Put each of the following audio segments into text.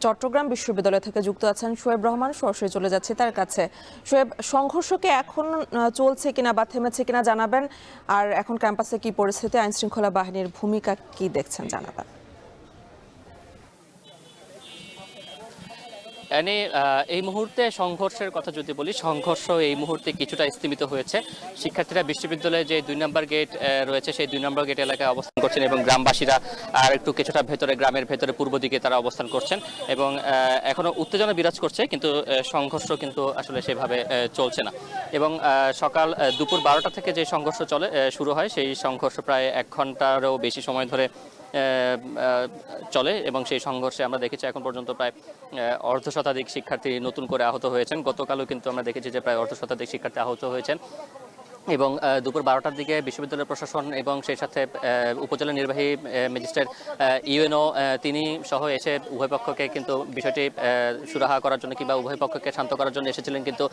চট্টগ্রাম বিশ্ববিদ্যালয় থেকে যুক্ত আছেন শোয়েব রহমান, সরাসরি চলে যাচ্ছে তার কাছে। শোয়েব, সংঘর্ষকে এখন চলছে কিনা বা থেমেছে কিনা জানাবেন, আর এখন ক্যাম্পাসে কি পরিস্থিতি, আইন শৃঙ্খলা বাহিনীর ভূমিকা কি দেখছেন জানাবেন। এই মুহূর্তে সংঘর্ষের কথা যদি বলি, সংঘর্ষ এই মুহূর্তে কিছুটা স্থিমিত হয়েছে। শিক্ষার্থীরা বিশ্ববিদ্যালয়ে যে 2 নম্বর গেট রয়েছে সেই 2 নম্বর গেট এলাকায় অবস্থান করছেন এবং গ্রামবাসীরা আর একটু কিছুটা ভেতরে, গ্রামের ভেতরে পূর্ব দিকে তারা অবস্থান করছেন এবং এখনো উত্তেজনা বিরাজ করছে, কিন্তু সংঘর্ষ কিন্তু আসলে সেভাবে চলছে না। এবং সকাল দুপুর 12টা থেকে যে সংঘর্ষ শুরু হয়, সেই সংঘর্ষ প্রায় 1 ঘন্টারও বেশি সময় ধরে চলে এবং সেই সংঘর্ষে আমরা দেখেছি এখন পর্যন্ত প্রায় অর্ধশতাধিক শিক্ষার্থী নতুন করে আহত হয়েছেন। গতকালও কিন্তু আমরা দেখেছি যে প্রায় অর্ধশতাধিক শিক্ষার্থী আহত হয়েছেন। এবং দুপুর 12টার দিকে বিশ্ববিদ্যালয় প্রশাসন এবং সেই সাথে উপজেলা নির্বাহী ম্যাজিস্ট্রেট ইউএনও তিনি সহ এসে উভয় পক্ষকে কিন্তু বিষয়টি সুরাহা করার জন্য কিংবা উভয় পক্ষকে শান্ত করার জন্য এসেছিলেন, কিন্তু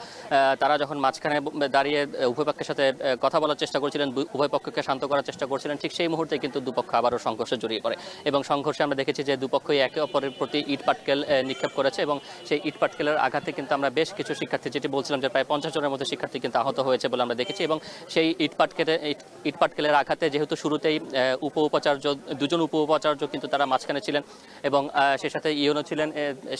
তারা যখন মাঝখানে দাঁড়িয়ে উভয় পক্ষের সাথে কথা বলার চেষ্টা করছিলেন, উভয় পক্ষকে শান্ত করার চেষ্টা করছিলেন, ঠিক সেই মুহূর্তে কিন্তু দুপক্ষ আবারও সংঘর্ষে জড়িয়ে পড়ে এবং সংঘর্ষে আমরা দেখেছি যে দুপক্ষই একে অপরের প্রতি ইট পাটকেল নিক্ষেপ করেছে এবং সেই ইট পাটকেলের আঘাতে কিন্তু আমরা বেশ কিছু শিক্ষার্থী, যেটি বলছিলাম যে প্রায় 50 জনের মতো শিক্ষার্থী কিন্তু আহত হয়েছে বলে আমরা দেখেছি। এবং সেই ইট পাটকেলের আঘাতে যেহেতু শুরুতেই দুজন উপ উপাচার্য কিন্তু তারা মাঝখানে ছিলেন এবং সেই সাথে ইউনো ছিলেন,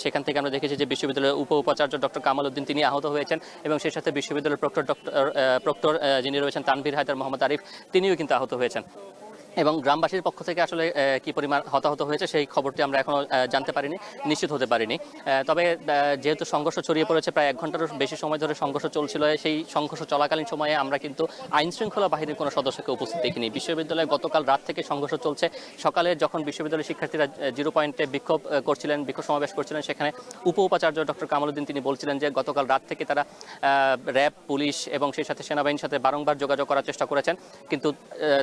সেখান থেকে আমরা দেখেছি যে বিশ্ববিদ্যালয়ের উপ উপাচার্য ডক্টর কামাল উদ্দিন তিনি আহত হয়েছেন এবং সেই সাথে বিশ্ববিদ্যালয়ের প্রক্টর যিনি রয়েছেন তানভীর হায়দার মোহাম্মদ আরিফ, তিনিও কিন্তু আহত হয়েছেন। এবং গ্রামবাসীর পক্ষ থেকে আসলে কি পরিমাণ হতাহত হয়েছে সেই খবরটি আমরা এখনো জানতে পারিনি, নিশ্চিত হতে পারিনি। তবে যেহেতু সংঘর্ষ ছড়িয়ে পড়েছে, প্রায় 1 ঘন্টারও বেশি সময় ধরে সংঘর্ষ চলছিল, সেই সংঘর্ষ চলাকালীন সময়ে আমরা কিন্তু আইন শৃঙ্খলা বাহিনীর কোনো সদস্যকে উপস্থিত দেখিনি। বিশ্ববিদ্যালয়ে গতকাল রাত থেকে সংঘর্ষ চলছে। সকালে যখন বিশ্ববিদ্যালয়ের শিক্ষার্থীরা 0 পয়েন্টে বিক্ষোভ সমাবেশ করছিলেন, সেখানে উপ উপাচার্য ডক্টর কামাল উদ্দিন তিনি বলছিলেন যে গতকাল রাত থেকে তারা র্যাব, পুলিশ এবং সেই সাথে সেনাবাহিনীর সাথে বারংবার যোগাযোগ করার চেষ্টা করেছেন, কিন্তু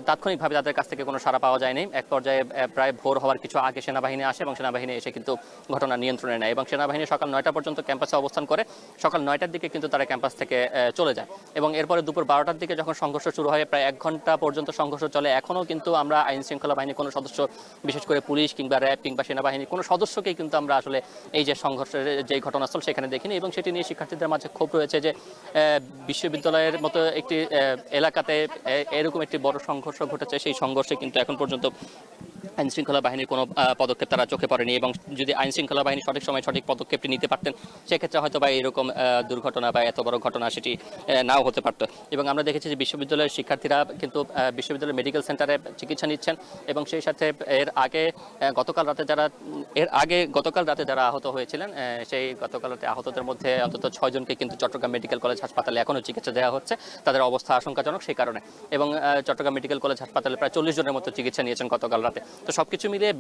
তাৎক্ষণিকভাবে তাদের কাছ থেকে কোনো সাড়া পাওয়া যায়নি। এক পর্যায়ে প্রায় ভোর হওয়ার কিছু আগে সেনাবাহিনী আসে এবং সেনাবাহিনী এসে কিন্তু ঘটনা নিয়ন্ত্রণে নেয় এবং সেনাবাহিনী সকাল 9টা পর্যন্ত ক্যাম্পাসে অবস্থান করে। সকাল 9টার দিকে কিন্তু তারা ক্যাম্পাস থেকে চলে যায় এবং এরপরে দুপুর 12টার দিকে যখন সংঘর্ষ শুরু হয়, প্রায় 1 ঘন্টা পর্যন্ত সংঘর্ষ চলে। এখনও কিন্তু আমরা আইন শৃঙ্খলা বাহিনীর কোনো সদস্য, বিশেষ করে পুলিশ কিংবা র্যাব কিংবা সেনাবাহিনীর কোনো সদস্যকেই কিন্তু আমরা আসলে এই যে সংঘর্ষের যে ঘটনাস্থল সেখানে দেখিনি এবং সেটি নিয়ে শিক্ষার্থীদের মাঝে ক্ষোভ রয়েছে যে বিশ্ববিদ্যালয়ের মতো একটি এলাকাতে এরকম একটি বড় সংঘর্ষ ঘটেছে। সেই সংঘর্ষে কিন্তু এখন পর্যন্ত আইন শৃঙ্খলা বাহিনীর কোনো পদক্ষেপ তারা চোখে পড়েনি এবং যদি আইন শৃঙ্খলা বাহিনী সঠিক সময় সঠিক পদক্ষেপটি নিতে পারতেন, সেক্ষেত্রে হয়তো বা এরকম দুর্ঘটনা বা এত বড় ঘটনা সেটি নাও হতে পারত। এবং আমরা দেখেছি যে বিশ্ববিদ্যালয়ের শিক্ষার্থীরা কিন্তু বিশ্ববিদ্যালয় মেডিকেল সেন্টারে চিকিৎসা নিচ্ছেন এবং সেই সাথে গতকাল রাতে যারা আহত হয়েছিলেন, সেই গতকাল রাতে আহতদের মধ্যে অন্তত 6 জনকে কিন্তু চট্টগ্রাম মেডিকেল কলেজ হাসপাতালে এখনও চিকিৎসা দেওয়া হচ্ছে, তাদের অবস্থা আশঙ্কাজনক সেই কারণে। এবং চট্টগ্রাম মেডিকেল কলেজ হাসপাতালে প্রায় 40 জনের মতো চিকিৎসা নিয়েছেন গতকাল রাতে। তো সবকিছু মিলিয়ে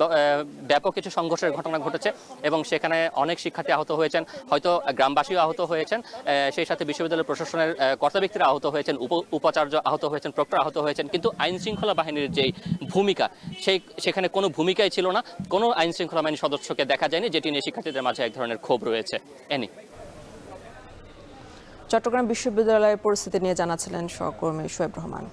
ব্যাপক কিছু সংঘর্ষের ঘটনা ঘটেছে এবং সেখানে অনেক শিক্ষার্থী আহত হয়েছেন, হয়তো গ্রামবাসীও আহত হয়েছেন, সেই সাথে বিশ্ববিদ্যালয় প্রশাসনের কর্তা ব্যক্তিরা আহত হয়েছেন, উপাচার্য আহত হয়েছেন, প্রক্টর আহত হয়েছেন, কিন্তু আইন শৃঙ্খলা বাহিনীর যেই ভূমিকা সেখানে কোনো ভূমিকাই ছিল না, কোনো আইন শৃঙ্খলা বাহিনীর সদস্যকে দেখা যায়নি, যেটি নিয়ে শিক্ষার্থীদের মাঝে এক ধরনের ক্ষোভ রয়েছে। চট্টগ্রাম বিশ্ববিদ্যালয়ের পরিস্থিতি নিয়ে জানাচ্ছিলেন সহকর্মী শোয়েব রহমান।